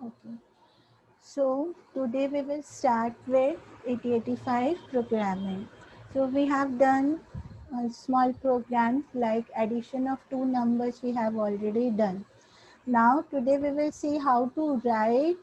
Okay. So today we will start with 8085 programming. So we have done small programs like addition of two numbers we have already done. Now today we will see how to write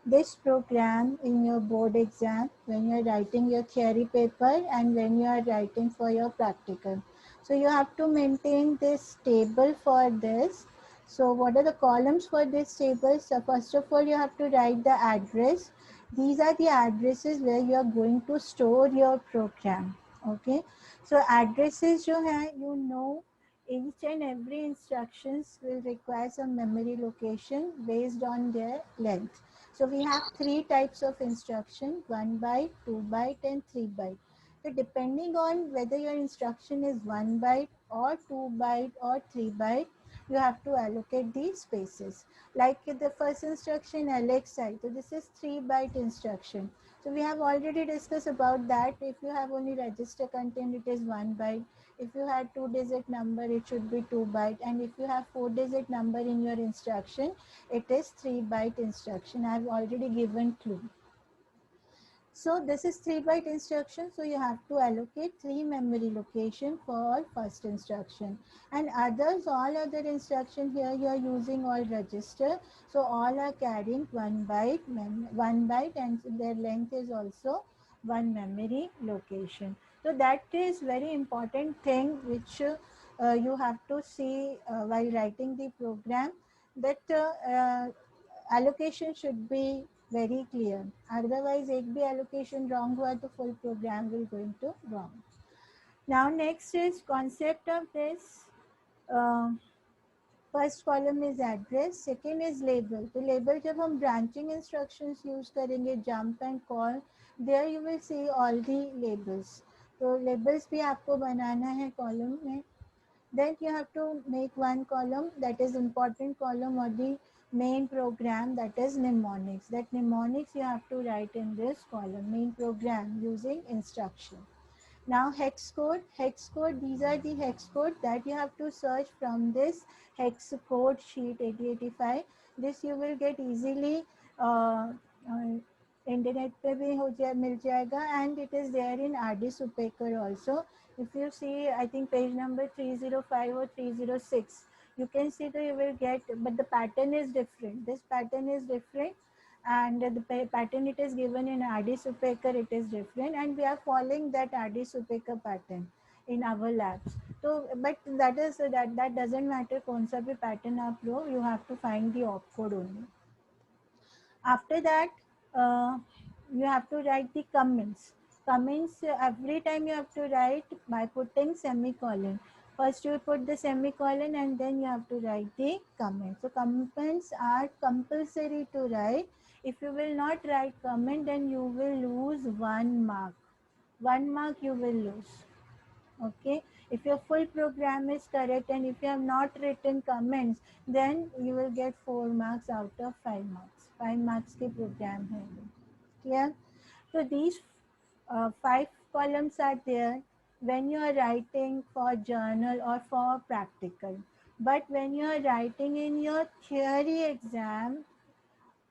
this program in your board exam when you are writing your theory paper and when you are writing for your practical. So you have to maintain this table for this. So what are the columns for this table? So first of all you have to write the address. These are the addresses where you are going to store your program. Okay. So addresses जो है you know each and every instructions will require some memory location based on their length. So we have three types of instruction, 1 byte, 2 byte and 3 byte. So depending on whether your instruction is 1 byte or 2 byte or 3 byte, you have to allocate these spaces. Like the first instruction LXI, so this is 3 byte instruction. So we have already discussed about that. If you have only register content, it is 1 byte. If you had 2-digit number, it should be 2 byte. And if you have 4-digit number in your instruction, it is 3 byte instruction. I have already given clue. So this is 3 byte instruction. So you have to allocate 3 memory location for first instruction. And others, all other instruction here you are using all register. So all are carrying 1 byte, 1 byte and their length is also 1 memory location. So that is very important thing which you have to see while writing the program, that allocation should be very clear. Otherwise एक भी allocation wrong हुआ तो full program will going to wrong. Now next is concept of this. Uh, First column is address, second is label. तो label जब हम branching instructions use करेंगे, jump and call, there you will see all the labels. तो labels भी आपको बनाना है column में. Then you have to make one column, that is important column or the main program, that is mnemonics. That mnemonics you have to write in this column, main program using instruction. Now hex code, these are the hex code that you have to search from this hex code sheet 8085. This you will get easily internet पे भी मिल जाएगा, and it is there in RD Supaker also. If you see, I think page number 305 or 306, you can see that you will get, but the pattern is different. This pattern is different, and the pattern it is given in RD Supaker, it is different, and we are following that RD Supaker pattern in our labs. So, but that doesn't matter कौन सा भी pattern आप लो, you have to find the opcode only. After that, you have to write the comments. Comments, every time you have to write by putting semicolon. First you put the semicolon and then you have to write the comments. So comments are compulsory to write. If you will not write comment, then you will lose 1 mark. 1 mark you will lose. Okay, if your full program is correct and if you have not written comments, then you will get 4 marks out of 5 marks. 5 marks के program है. Clear? So these 5 columns are there when you are writing for journal or for practical. But when you are writing in your theory exam,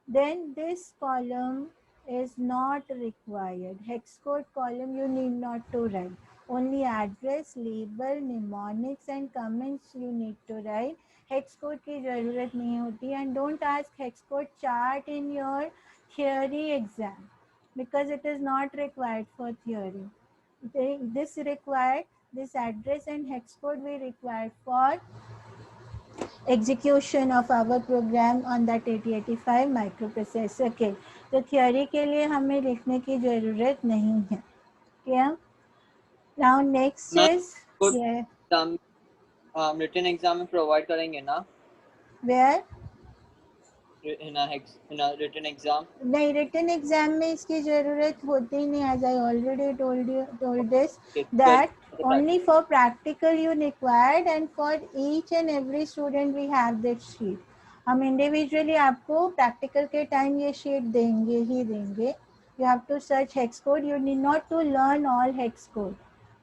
then this column is not required. Hex code column you need not to write. Only address, label, mnemonics and comments you need to write. Hex code की ज़रूरत नहीं होती, and don't ask hex code chart in your theory exam because it is not required for theory. This required, this address and hex code we required for execution of our program on that 8085 microprocessor के. तो theory के लिए हमें लिखने की ज़रूरत नहीं है. क्या? Now next is yeah. written exam में provide करेंगे ना? Where? In a written exam. नहीं, written exam में इसकी ज़रूरत होती नहीं. As I already told this that only for practical you required, and for each and every student we have that sheet. हम individually आपको practical के time ये sheet देंगे ही देंगे. You have to search hex code. You need not to learn all hex code.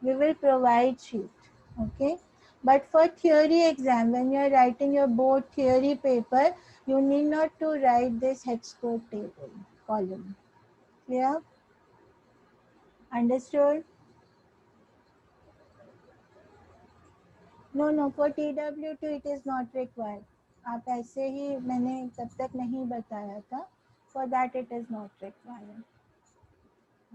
We will provide sheet. Okay. But for theory exam, when you are writing your board theory paper, you need not to write this hex code table column. Clear? Understood? No, for TW2 it is not required. आप ऐसे ही मैंने तब तक नहीं बताया था. For that it is not required.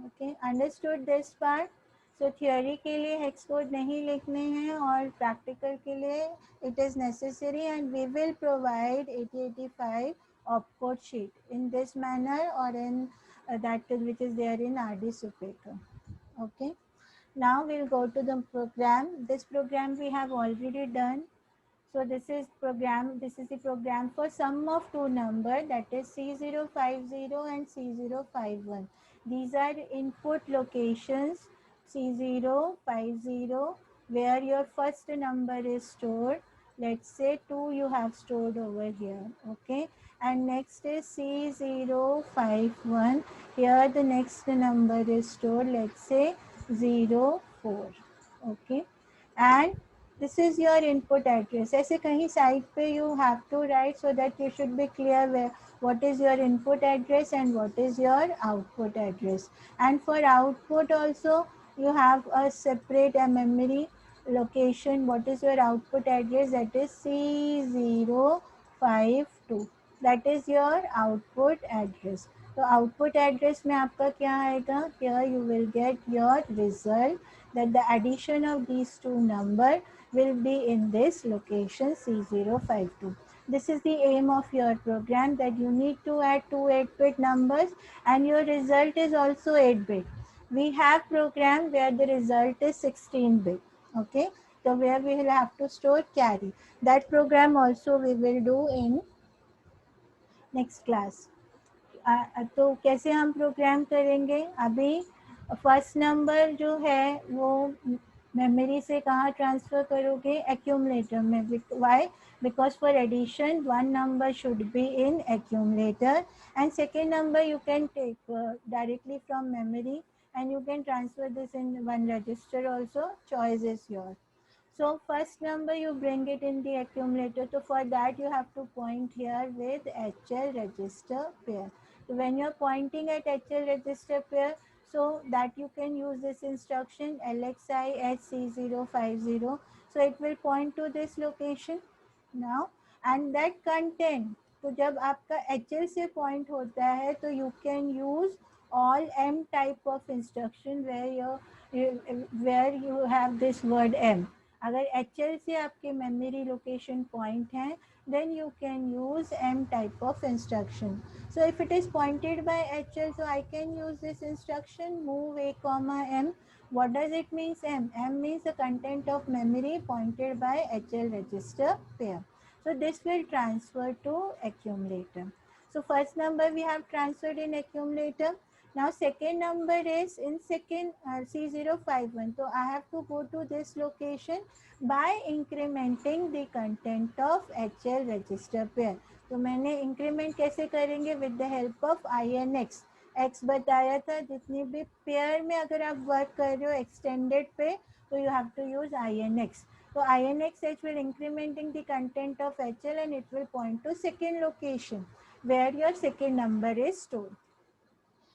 Okay, understood this part? So theory के लिए hex code नहीं लिखने हैं और practical के लिए it is necessary, and we will provide 8085 opcode sheet in this manner or in that which is there in RD Superco. Okay. Now we'll go to the program. This program we have already done. So this is the program for sum of two numbers, that is C050 and C051. These are input locations C050 where your first number is stored. Let's say 2 you have stored over here. Okay. And next is C051. Here the next number is stored. Let's say 04. Okay. And this is your input address. ऐसे कहीं side पे you have to write so that you should be clear where what is your input address and what is your output address. And for output also you have a separate memory location. What is your output address? That is C052. That is your output address. तो output address में आपका क्या आएगा? Here you will get your result that the addition of these two numbers will be in this location C052. This is the aim of your program, that you need to add two 8-bit numbers and your result is also 8-bit. We have program where the result is 16-bit. Okay, so where we will have to store carry. That program also we will do in next class. तो कैसे हम programme करेंगे? अभी first number जो है वो memory से कहाँ ट्रांसफ़र करोगे? एक्यूमुलेटर में. Y? Because for addition one number should be in accumulator and second number you can take directly from memory and you can transfer this in one register also. Choice is yours. So first number you bring it in the accumulator. So for that you have to point here with HL register pair. So when you're pointing at HL register pair, so that you can use this instruction LXI HC050. So it will point to this location now, and that content. तो जब आपका HL से point होता है तो you can use all M type of instruction where you have this word M. अगर HL से आपके memory location point है, then you can use M type of instruction. So if it is pointed by HL, so I can use this instruction move A comma M. What does it mean? M? M means the content of memory pointed by HL register pair. So this will transfer to accumulator. So first number we have transferred in accumulator. Now second number is in second C051. So I have to go to this location by incrementing the content of HL register pair. तो मैंने increment कैसे करेंगे? With the help of INX. X बताया था, जितनी भी pair में अगर आप वर्क कर रहे हो एक्सटेंडेड पे तो you have to use INX. So INX will incrementing the content of HL and it will point to second location where your second number is stored.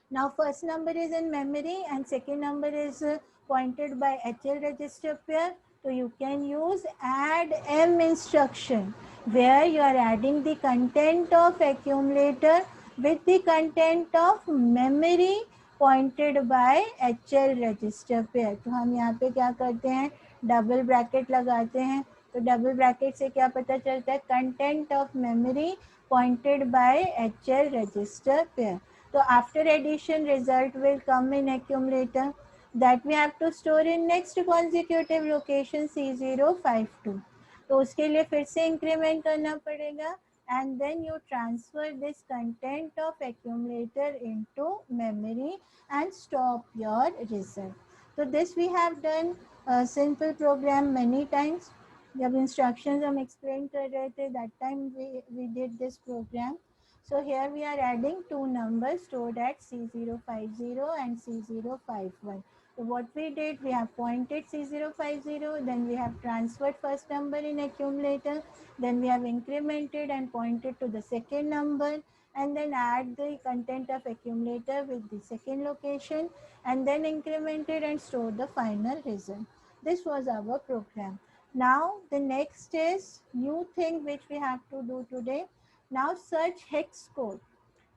Now first number is in memory and second number is pointed by HL register pair. So you can use add M instruction where you are adding the content of accumulator with the content of memory pointed by HL register pair. तो हम यहाँ पे क्या करते हैं? Double bracket लगाते हैं. तो डबल ब्रैकेट से क्या पता चलता है? Content of memory pointed by HL register pair. So after addition result will come in accumulator that we have to store in next consecutive location C052. तो उसके लिए फिर से इंक्रीमेंट करना पड़ेगा and then you transfer this content of accumulator into memory and stop your result. So this we have done a simple program many times. जब instructions हम explain कर रहे थे that time we did this program. So here we are adding two numbers stored at C050 and C051. So what we did, we have pointed C050, then we have transferred first number in accumulator, then we have incremented and pointed to the second number, and then add the content of accumulator with the second location, and then incremented and store the final result. This was our program. Now the next is new thing which we have to do today. Now search hex code.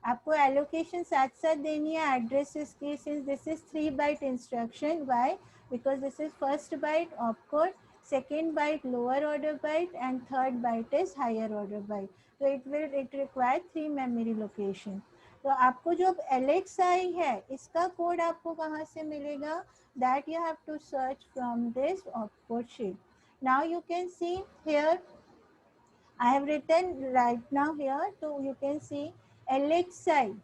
आपको allocation साथ साथ देनी है addresses की, since this is 3 byte instruction. Why? Because this is first byte opcode, second byte lower order byte and third byte is higher order byte. तो it require 3 memory location. तो आपको जो LXI है इसका कोड आपको कहाँ से मिलेगा? That you have to search from this opcode sheet. Now you can see here I have written right now here, so you can see LXI.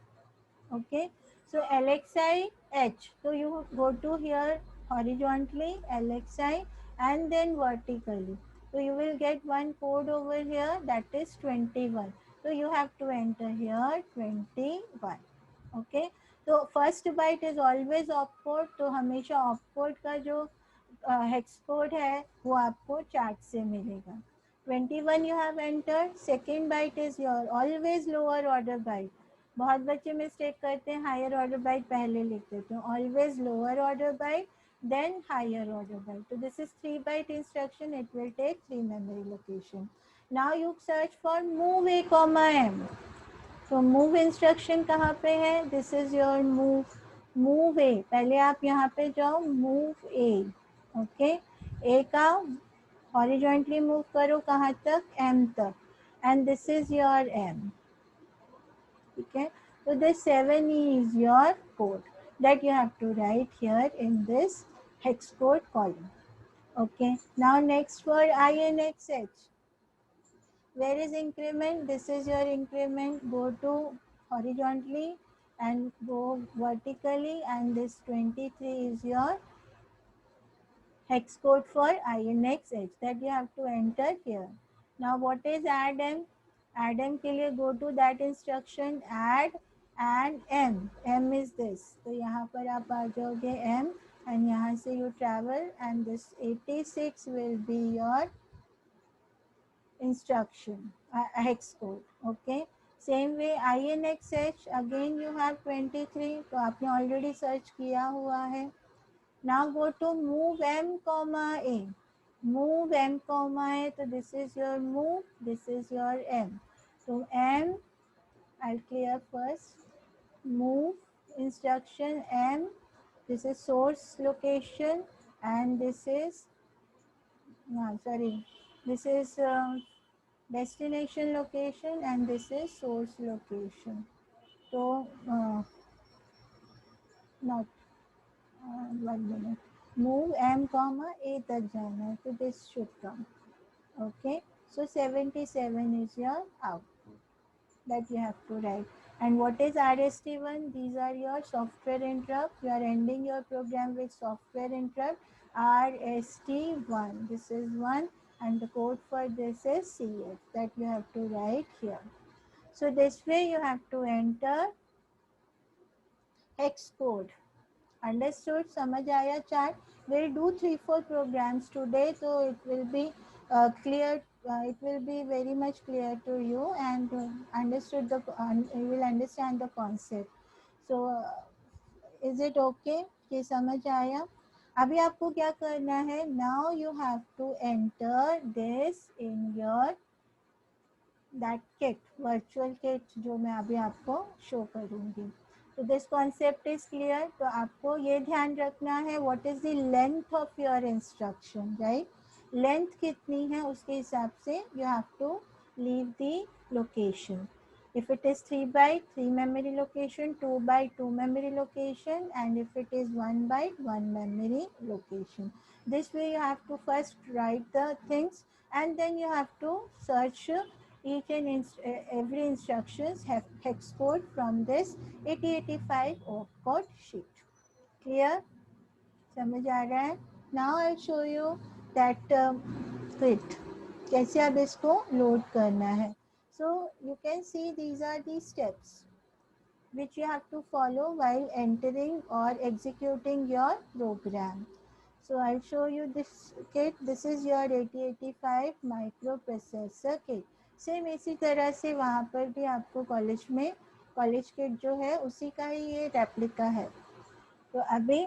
Okay, so LXI H. So you go to here horizontally LXI and then vertically. So you will get one code over here, that is 21. So you have to enter here 21. Okay, so first byte is always opcode. तो हमेशा opcode का जो hex code है वो आपको chart से मिलेगा. 21 you have entered. Second byte is your always lower order byte. बहुत बच्चे मिस्टेक करते हैं, हायर ऑर्डर बाइट पहले लिख देते हैं. Always lower order byte then higher order byte. तो this is 3 byte instruction. It will take 3 memory location. Now you search for move A comma M. तो मूव इंस्ट्रक्शन कहाँ पे है? This is your move A. पहले आप यहाँ पे जाओ, मूव ए. ओके, ए का हॉरिजॉन्टली मूव करो कहाँ तक? एम तक. And this is your M. ठीक है, so this 7 is your code that you have to write here in this hex code column. Okay, now next for INXH. Where is increment? This is your increment. Go to horizontally and go vertically, and this 23 is your hex code for INXH that you have to enter here. Now what is addm? Addm के लिए go to that instruction, add and m. M is this. तो यहाँ पर आप आ जाओगे m, and यहाँ से you travel, and this 86 will be your instruction hex code. Okay, same way INXH again you have 23. तो आपने already search किया हुआ है. Now go to move m comma a. Move m comma a. So this is your move, this is your m. So m, I'll clear first. Move instruction m. This is source location, and this is this is destination location, and this is source location. So not 1 minute. Move m comma a तक जाना है, तो this should come. Okay, so 77 is your output that you have to write. And what is RST1? These are your software interrupt. You are ending your program with software interrupt RST1. This is 1, and the code for this is CF that you have to write here. So this way you have to enter hex code. Understood? समझ आया chart? We'll do 3-4 programs today, so it will be clear. It will be very much clear to you, and you will understand the concept. So is it okay? ये समझ आया? अभी आपको क्या करना है? Now you have to enter this in your that kit, virtual kit जो मैं अभी आपको शो करूँगी. तो दिस कॉन्सेप्ट इज क्लियर. तो आपको ये ध्यान रखना है what is the length of your instruction, right? Length कितनी है उसके हिसाब से you have to leave the location. If it is 3 byte, 3 memory location, 2 byte, 2 memory location, and if it is 1 byte, 1 memory location. This way you have to first write the things, and then you have to search each and every instructions have hex code from this 8085 opcode sheet. Clear? समझ आ रहा है? Now I'll show you that kit. कैसे अब इसको load करना है. So you can see these are the steps. which you have to follow while entering or executing your program. So I'll show you this kit. This is your 8085 microprocessor kit. Same इसी तरह से वहाँ पर भी आपको college में college kit जो है उसी का ही ये रेप्लिका है. तो अभी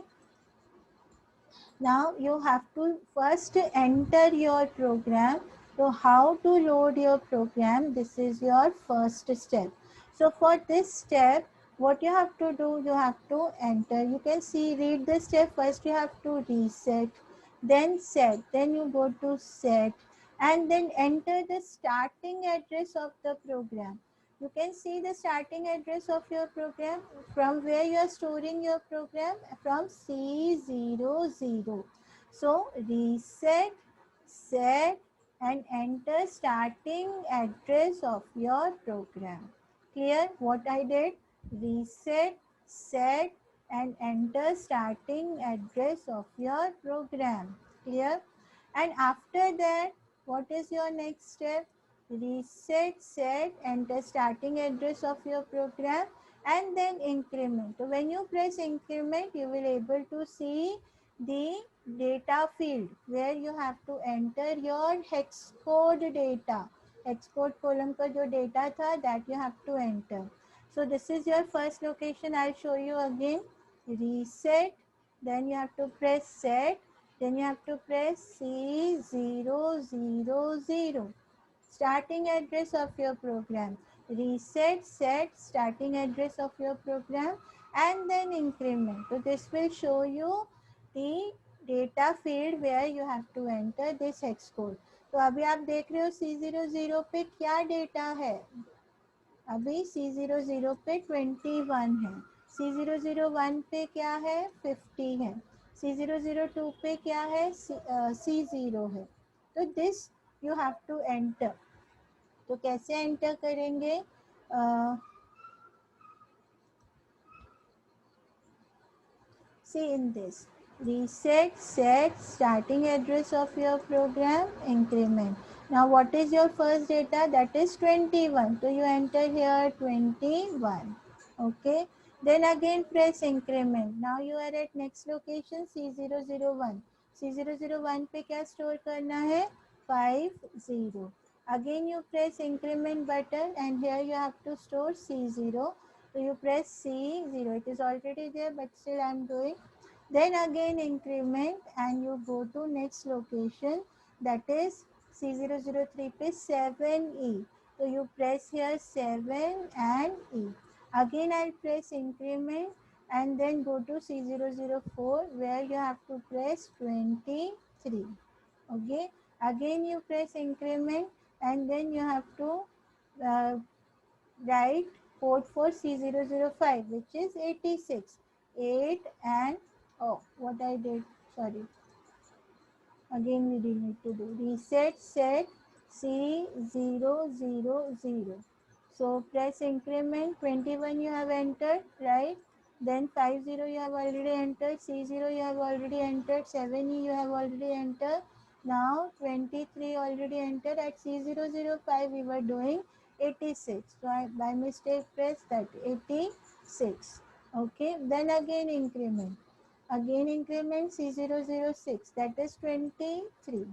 now you have to first enter your program. So how to load your program, this is your first step. So for this step, what you have to do, you have to enter, you can see, read the step. First you have to reset, then set, then you go to set, and then enter the starting address of the program. You can see the starting address of your program, from where you are storing your program, from C00. So reset, set, and enter starting address of your program. Clear what I did? Reset, set, and enter starting address of your program. Clear? And after that, what is your next step? Reset, set, enter starting address of your program, and then increment. So when you press increment, you will able to see the data field where you have to enter your hex code data. Hex code column का जो data था, that you have to enter. So this is your first location. I'll show you again. Reset, then you have to press set, then you have to press C000, starting address of your program. Reset, set, starting address of your program, and then increment. So this will show you the data field where you have to enter this hex code. तो अभी आप देख रहे हो C00 पे क्या data है. अभी C00 पे 21 है. C001 पे क्या है, 50 है. C002 पे क्या है, C0 है. तो this you have to enter. तो कैसे एंटर करेंगे? See in this, reset, set, starting address of your program, increment. Now what is your first data? That is 21. So you enter here 21. Okay. Then again press increment. Now you are at next location C001. C001 पे क्या store करना है? 50. Again you press increment button, and here you have to store C0. So you press C0. It is already there, but still I am doing. Then again increment, and you go to next location, that is C003 पे 7E. So you press here 7 and E. Again I'll press increment, and then go to C004, where you have to press 23. Okay. Again you press increment, and then you have to uh, write code for C005, which is 86. 8 and, oh, what I did, sorry. Again we did need to do reset, set, C000. So press increment, 21 you have entered, right? Then 50 you have already entered, C0 you have already entered, 7E you have already entered. Now 23 already entered. At C005 we were doing 86. So I by mistake pressed that 86. Okay, then again increment. Again increment C006, that is 23.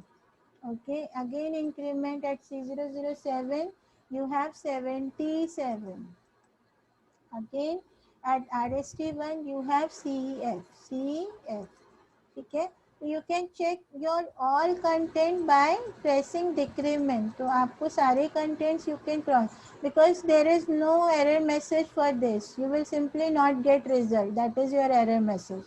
Okay, again increment at C007, you have 77. Again at RST1 you have CF. Okay, so you can check your all content by pressing decrement. तो आपको सारे contents you can cross, because there is no error message for this. You will simply not get result. That is your error message.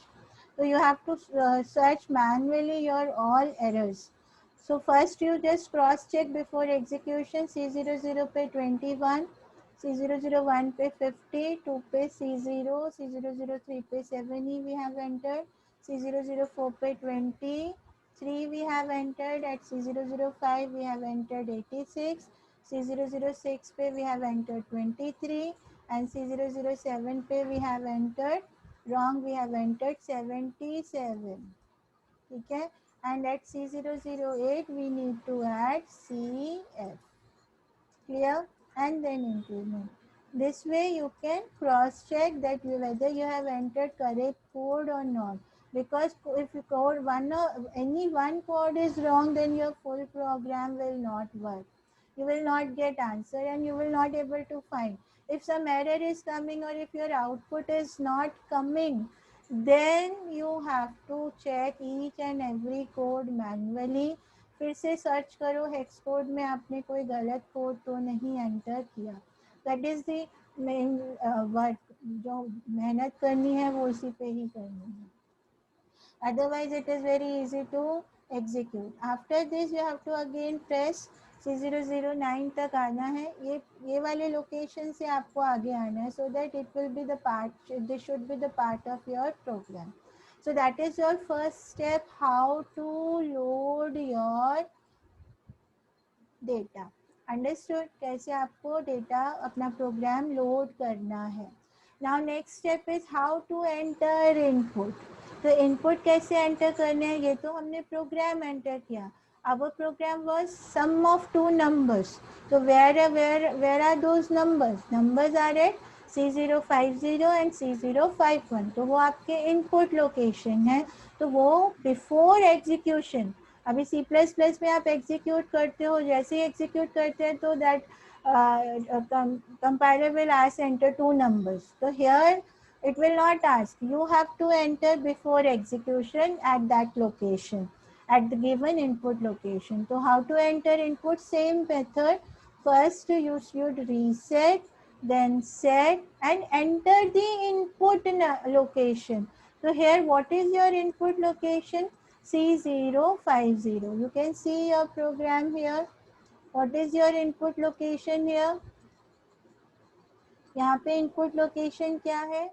So you have to search manually your all errors. So first you just cross check before execution. C00 पे 21, C001 पे 50, 2 पे C0, C003 पे 7E we have entered, C004 पे 20, 3 we have entered. At C005 we have entered 86, C006 पे we have entered 23, and C007 पे we have entered, wrong, we have entered 77. Okay, and at C008 we need to add CF. Clear? And then increment. This way you can cross check that whether you have entered correct code or not, because if you code one or any one code is wrong, then your full program will not work. You will not get answer and you will not able to find. If some error is coming or if your output is not coming, then you have to check each and every code manually. फिर से search करो hex code में आपने कोई गलत code तो नहीं enter किया. That is the main work. जो मेहनत करनी है वो उसी पे ही करनी है. Otherwise, it is very easy to execute. After this, you have to again press C009 तक आना है. ये वाले लोकेशन से आपको आगे आना है, so that it will be the part. This should be the part of your program. So that is your first step. How to load your data. Understood? कैसे आपको डेटा अपना प्रोग्राम लोड करना है. Now next step is how to enter input. तो input कैसे enter करने हैं, ये तो हमने प्रोग्राम एंटर किया. Our program was sum of two numbers. So where are those numbers? Numbers are at C050 and C051. तो वो आपके इनपुट लोकेशन है. तो वो बिफोर एग्जीक्यूशन, अभी C++ में आप एग्जीक्यूट करते हो, जैसे ही एग्जीक्यूट करते हैं तो that compiler will ask enter two numbers. So here it will not ask. You have to enter before execution at that location, at the given input location. So how to enter input? Same method. First you should reset, then set and enter the input location. So here what is your input location? C050. You can see your program here. What is your input location here? यहाँ पे input location क्या है?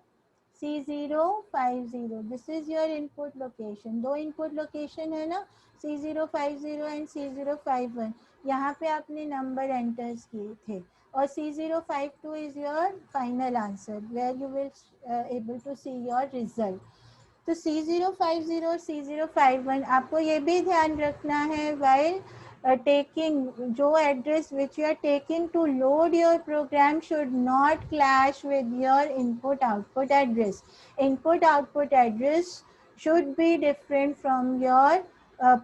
C050. This is your input location. दो input location है ना, C050 and C051. यहाँ पे आपने number enters किए थे. और C052 is your final answer where you will able to see your result. तो C050 और C051 आपको ये भी ध्यान रखना है while taking जो address which you are taking to load your program should not clash with your input output address. Input output address should be different from your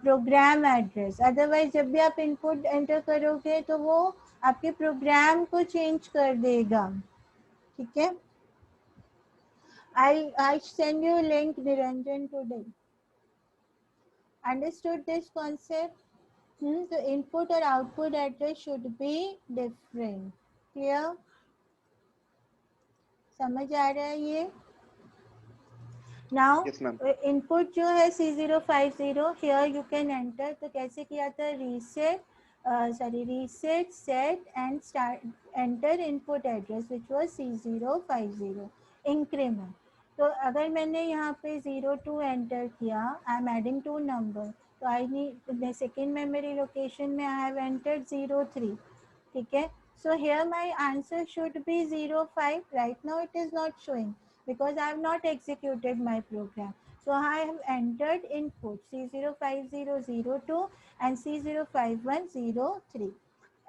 program address. Otherwise जब भी आप input enter करोगे तो वो आपके program को change कर देगा. ठीक है. I send you a link, Niranjan, today. Understood this concept? So input or output address should be different. Clear? समझ आ रहा है ये? Now Yes, ma'am. input जो है C050, here you can enter. तो कैसे किया था? Reset, set and start enter input address which was C050. Increment. तो अगर मैंने यहाँ पे 02 एंटर किया, I am adding to number, तो I need second memory location में आई हैव एंटर्ड 03. ठीक है. So here my answer should be 05. Right now it is not showing because I have not executed my program. So I have entered input C05002 and C05103.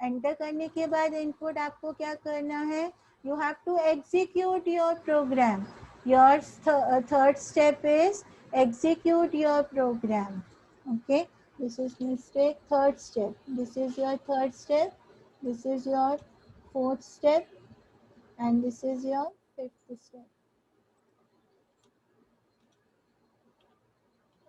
Enter करने के बाद input आपको क्या करना है? You have to execute your program. Your third step is execute your program. Okay, this is mistake. Third step. This is your third step. This is your fourth step and this is your fifth step.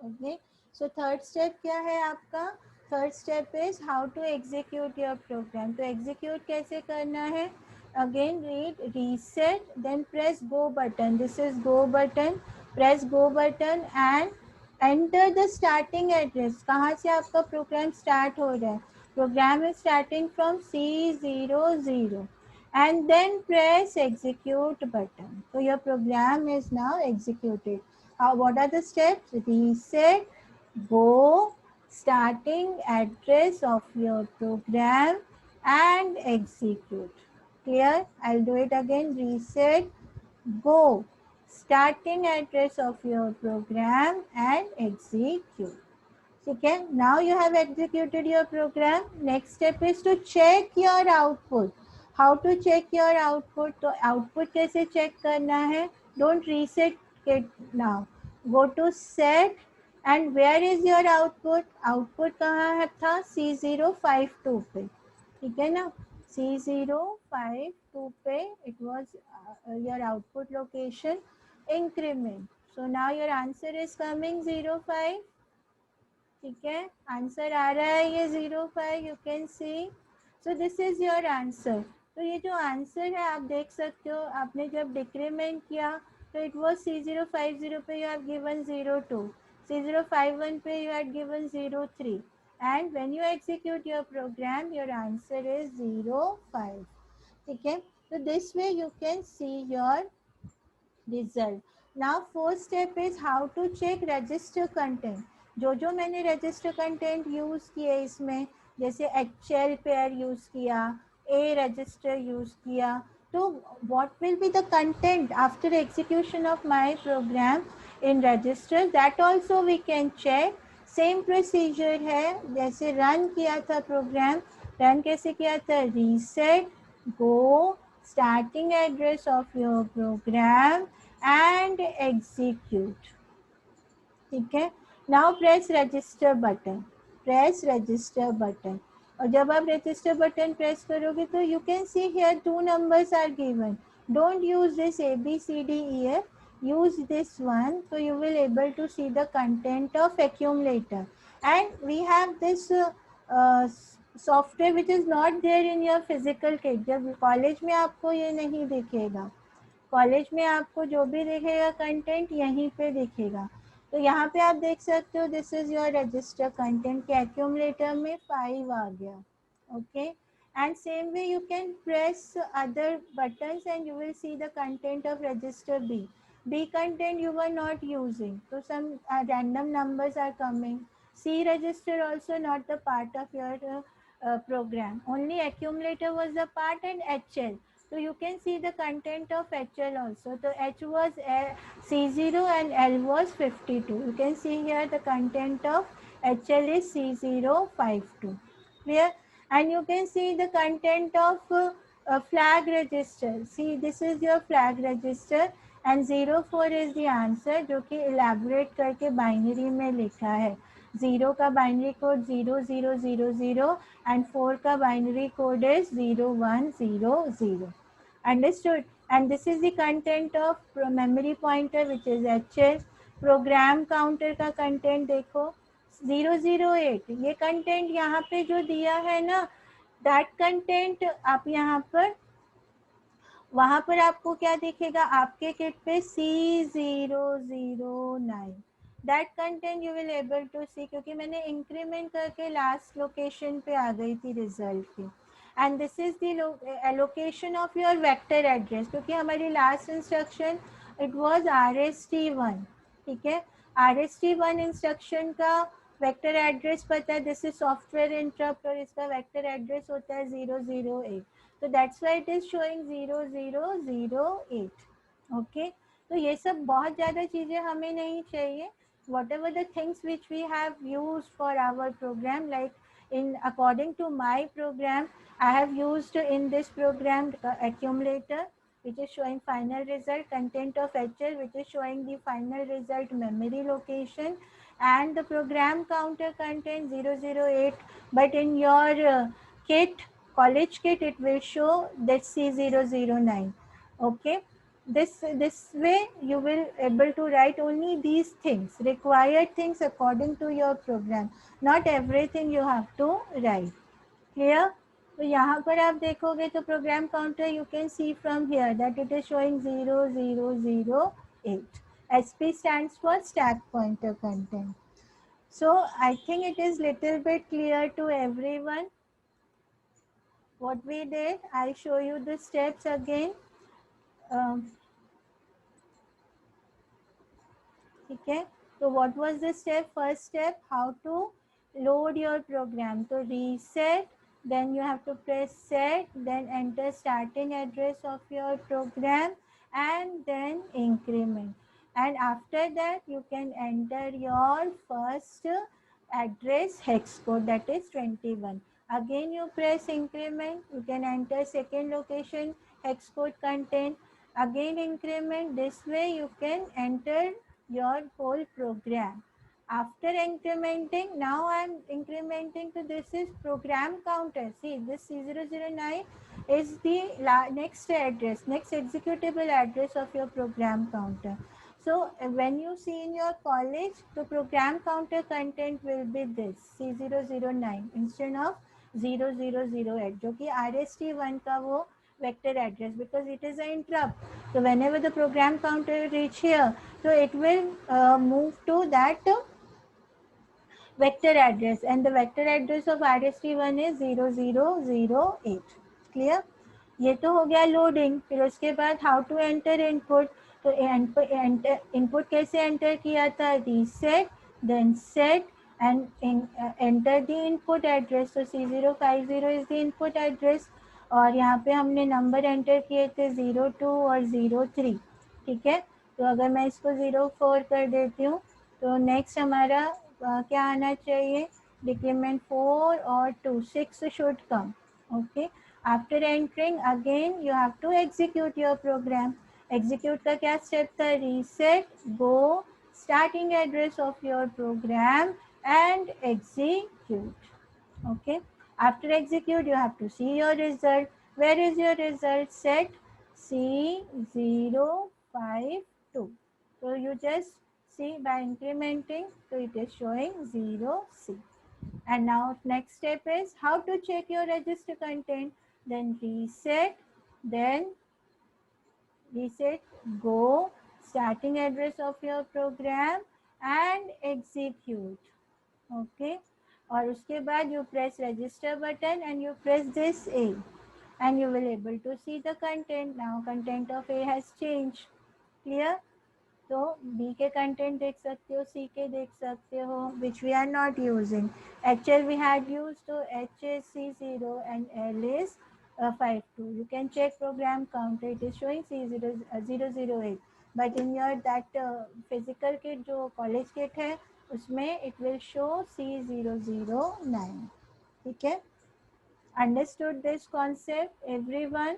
Okay, so third step क्या है आपका? Third step is how to execute your program. तो execute कैसे करना है? Again read reset, then press go button. This is go button. Press go button and enter the starting address. कहाँ से आपका program start हो रहा है? Program is starting from C00 and then press execute button. So your program is now executed. What are the steps? Reset, go, starting address of your program and execute. Clear? I'll do it again. Reset, go, starting address of your program and execute. Okay, now you have executed your program. Next step is to check your output. How to check your output, तो output कैसे check करना है, don't reset it now, go to set and where is your output, output कहाँ है था C052 पे, ठीक है ना, C052 पे it was your output location, increment, so now your answer is coming 05, ठीक है, आंसर आ रहा है ये 05, you can C, so this is your answer. तो ये जो आंसर है आप देख सकते हो, आपने जब डिक्रीमेंट किया तो इट वॉज C050 पे यू हैव गिवन 02, C051 पे you had given 03, and when you execute your programme your answer is 05, ठीक है, तो this way you can see your result. Now fourth step is how to check register content. जो जो मैंने register content use किए इसमें, जैसे HL pair use किया, A register use किया, तो what will be the content after execution of my program in register, that also we can check. Same procedure है जैसे रन किया था प्रोग्राम, रन कैसे किया था, reset go starting address of your program and execute, ठीक है, now press register button, press register button, और जब आप रजिस्टर बटन प्रेस करोगे तो you can see here 2 numbers are given, don't use this ABCDEF, use this one, so you will able to see the content of accumulator, and we have this software which is not there in your physical kit, जब college में आपको ये नहीं दिखेगा, college में आपको जो भी दिखेगा कंटेंट यहीं पे दिखेगा, तो यहाँ पे आप देख सकते हो this is your register content के एक्यूमुलेटर में 5 आ गया, okay, and same way you can press other buttons and you will see the content of register B content you were not using, so some random numbers are coming, C register also not the part of your program, only accumulator was the part and HL, so you can see the content of HL also, so H was C0 and L was 52, you can see here the content of HL is C052, clear, and you can see the content of flag register, see this is your flag register and 04 is the answer जो कि elaborate करके binary में लिखा है, 0 का binary code 0000 and 4 का binary code is 0100, understood, and this is the content of memory pointer which is HL, program counter का content देखो 008, ये content यहाँ पे जो दिया है ना, that content आप यहाँ पर, वहां पर आपको क्या दिखेगा आपके किट पे C009, that content you will able to see, क्योंकि मैंने इंक्रीमेंट करके लास्ट लोकेशन पे आ गई थी रिजल्ट की, and this is the allocation of your vector address, क्योंकि हमारी last instruction it was RST1, ठीक है, RST1 इंस्ट्रक्शन का वेक्टर एड्रेस पता है, दिस इज सॉफ्टवेयर इंटरप्ट और इसका वेक्टर एड्रेस होता है 008, so that's why it is showing 0008, okay, तो ये सब बहुत ज़्यादा चीज़ें हमें नहीं चाहिए, whatever the things which we have used for our program, like in according to my program I have used in this program accumulator which is showing final result, content of HL which is showing the final result memory location, and the program counter content 008, but in your kit, college kit, it will show that C009, okay, this way you will able to write only these things, required things according to your program, not everything you have to write, clear, तो यहाँ पर आप देखोगे तो program counter you can C from here that it is showing 0008, SP stands for stack pointer content, so I think it is little bit clear to everyone what we did. I show you the steps again. Okay, so what was the step? First step, how to load your program. So reset, then you have to press set, then enter starting address of your program and then increment. And after that, you can enter your first address hex code, that is 21. Again you press increment, you can enter second location, hex code content, again increment. This way you can enter your whole program. After incrementing, now I am incrementing to this is program counter. See, this C009 is the next address, next executable address of your program counter. So when you see in your college, the program counter content will be this C009 instead of 0008, जो कि RST1 का वो vector address, because it is an interrupt. So whenever the program counter reach here, so it will move to that vector address, and the vector address of RST1 is 0008. Clear? ये तो हो गया loading. फिर उसके बाद how to enter input. तो input कैसे enter किया था, reset then set and enter the input address. तो C050 is the input address, और यहाँ पे हमने नंबर एंटर किए थे 02 और 03. ठीक है, तो अगर मैं इसको 04 कर देती हूँ, तो नेक्स्ट हमारा क्या आना चाहिए, डिक्रीमेंट 4 और 2, 6 should come. Okay, after entering again you have to execute your program. Execute का क्या स्टेप था, reset, go, starting address of your program and execute. Okay, after execute you have to see your result. Where is your result set? C052. So you just see by incrementing, so it is showing 0C. And now next step is how to check your register content. Then reset, go, starting address of your program and execute. Okay, और उसके बाद you press register button and you press this A, and you will able to see the content. Now content of A has changed. Clear? तो B के content देख सकते हो, C के देख सकते हो, which we are not using. HL we had used, तो H is C0 and L is 52. You can check program counter, it is showing C008. But in your that physical kit जो college kit है, उसमें it will show C009. ठीक है? Understood this concept, everyone?